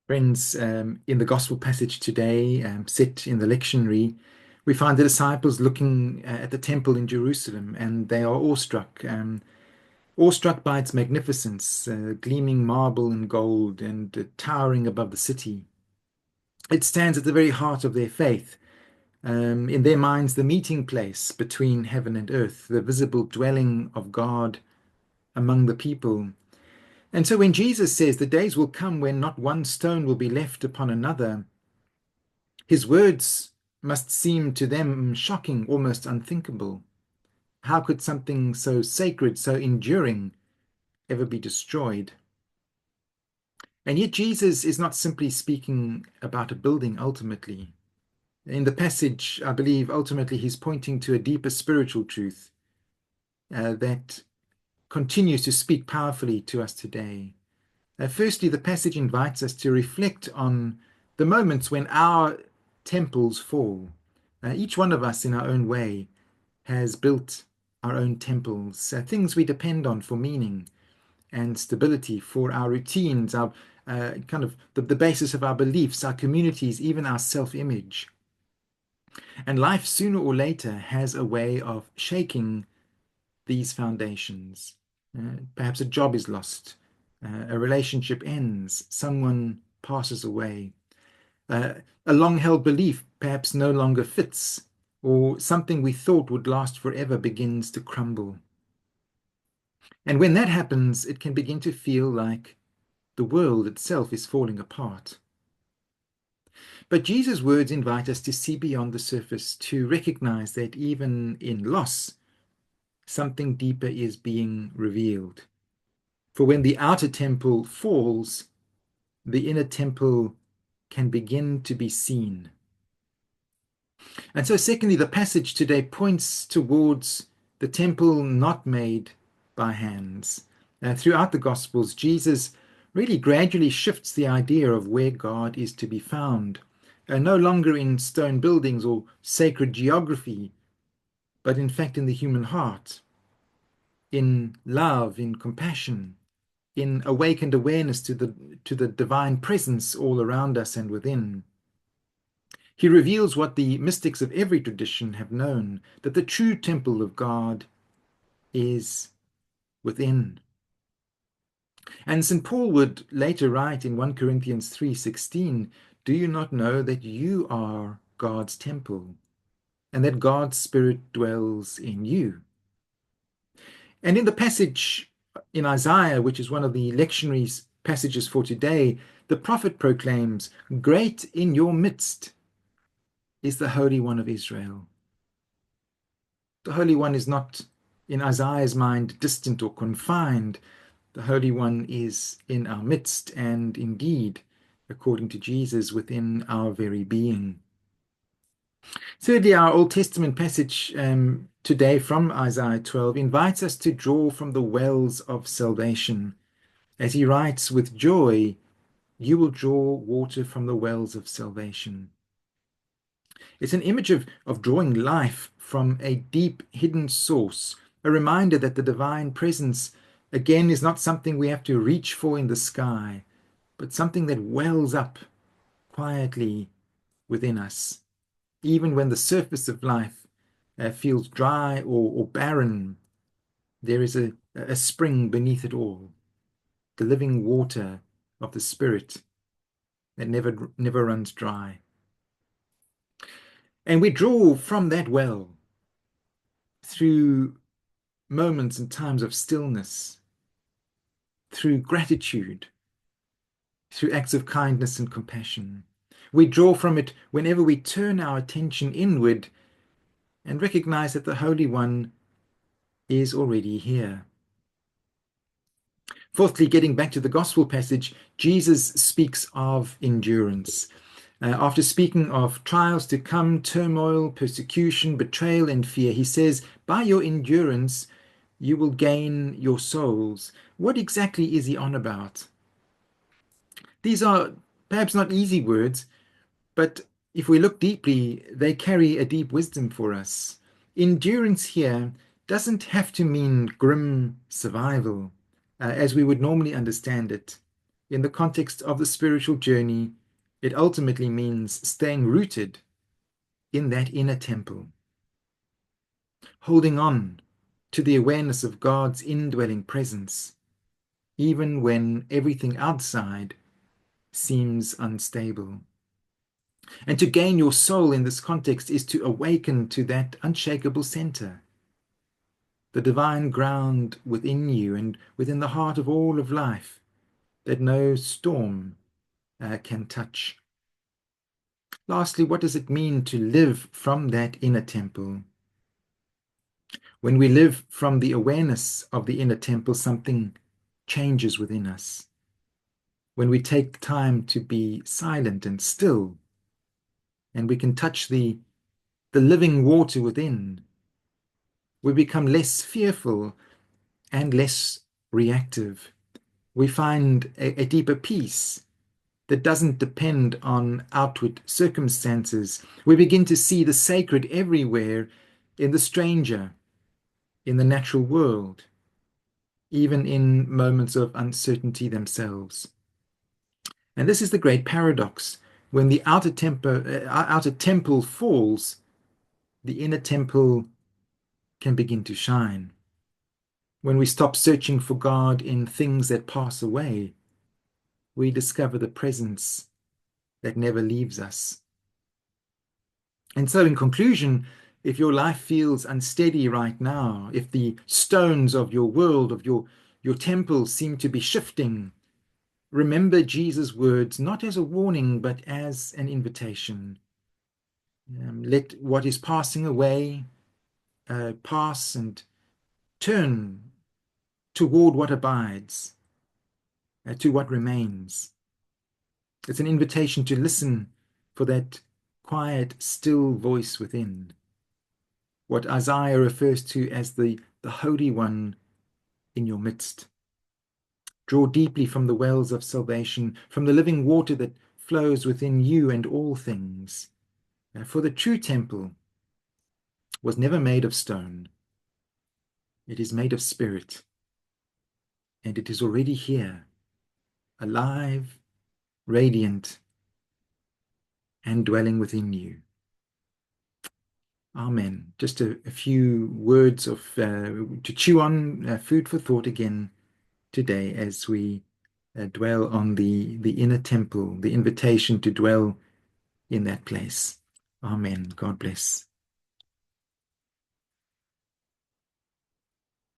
Friends, in the gospel passage today, set in the lectionary, we find the disciples looking at the temple in Jerusalem, and they are awestruck by its magnificence, gleaming marble and gold, and towering above the city. It stands at the very heart of their faith. In their minds, the meeting place between heaven and earth, the visible dwelling of God among the people. And so when Jesus says the days will come when not one stone will be left upon another, his words must seem to them shocking, almost unthinkable. How could something so sacred, so enduring, ever be destroyed? And yet Jesus is not simply speaking about a building ultimately. In the passage, I believe ultimately he's pointing to a deeper spiritual truth that continues to speak powerfully to us today. Firstly, the passage invites us to reflect on the moments when our temples fall. Each one of us, in our own way, has built our own temples, things we depend on for meaning and stability, for our routines, our kind of the basis of our beliefs, our communities, even our self-image. And life, sooner or later, has a way of shaking these foundations. Perhaps a job is lost, a relationship ends, someone passes away, a long held belief perhaps no longer fits, or something we thought would last forever begins to crumble. And when that happens, it can begin to feel like the world itself is falling apart. But Jesus' words invite us to see beyond the surface, to recognize that even in loss, something deeper is being revealed. For when the outer temple falls, the inner temple can begin to be seen. And so, secondly, the passage today points towards the temple not made by hands. Throughout the Gospels, Jesus really gradually shifts the idea of where God is to be found, no longer in stone buildings or sacred geography, but in fact in the human heart, in love, in compassion, in awakened awareness to the divine presence all around us and within. He reveals what the mystics of every tradition have known, that the true temple of God is within. And St. Paul would later write in 1 Corinthians 3:16, "Do you not know that you are God's temple, and that God's Spirit dwells in you?" And in the passage in Isaiah, which is one of the lectionary passages for today, the prophet proclaims, "Great in your midst is the Holy One of Israel." The Holy One is not, in Isaiah's mind, distant or confined. The Holy One is in our midst, and indeed, according to Jesus, within our very being. Thirdly, our Old Testament passage today from Isaiah 12 invites us to draw from the wells of salvation. As he writes, "With joy you will draw water from the wells of salvation." It's an image of drawing life from a deep hidden source, a reminder that the divine presence, again, is not something we have to reach for in the sky, but something that wells up quietly within us. Even when the surface of life feels dry or barren, there is a spring beneath it all, the living water of the Spirit that never runs dry. And we draw from that well through moments and times of stillness, through gratitude, through acts of kindness and compassion. We draw from it whenever we turn our attention inward and recognize that the Holy One is already here. Fourthly, getting back to the gospel passage, Jesus speaks of endurance. After speaking of trials to come, turmoil, persecution, betrayal, and fear, he says, "By your endurance, you will gain your souls." What exactly is he on about? These are perhaps not easy words, but if we look deeply, they carry a deep wisdom for us. Endurance here doesn't have to mean grim survival, as we would normally understand it. in the context of the spiritual journey, it ultimately means staying rooted in that inner temple, holding on to the awareness of God's indwelling presence, even when everything outside seems unstable. And to gain your soul in this context is to awaken to that unshakable center, the divine ground within you and within the heart of all of life that no storm can touch. Lastly, what does it mean to live from that inner temple? When we live from the awareness of the inner temple, something changes within us. When we take time to be silent and still, and we can touch the living water within, we become less fearful and less reactive. We find a deeper peace that doesn't depend on outward circumstances. We begin to see the sacred everywhere, in the stranger, in the natural world, even in moments of uncertainty themselves. And this is the great paradox. When the outer temple falls, the inner temple can begin to shine. When we stop searching for God in things that pass away, we discover the presence that never leaves us. And so, in conclusion, if your life feels unsteady right now, if the stones of your world, of your temple seem to be shifting, remember Jesus' words not as a warning, but as an invitation. Let what is passing away pass and turn toward what abides, to what remains. It's an invitation to listen for that quiet, still voice within, what Isaiah refers to as the Holy One in your midst. Draw deeply from the wells of salvation, from the living water that flows within you and all things. For the true temple was never made of stone. It is made of spirit, and it is already here, alive, radiant, and dwelling within you. Amen. Just a few words of to chew on, food for thought again today as we dwell on the inner temple, the invitation to dwell in that place. Amen. God bless.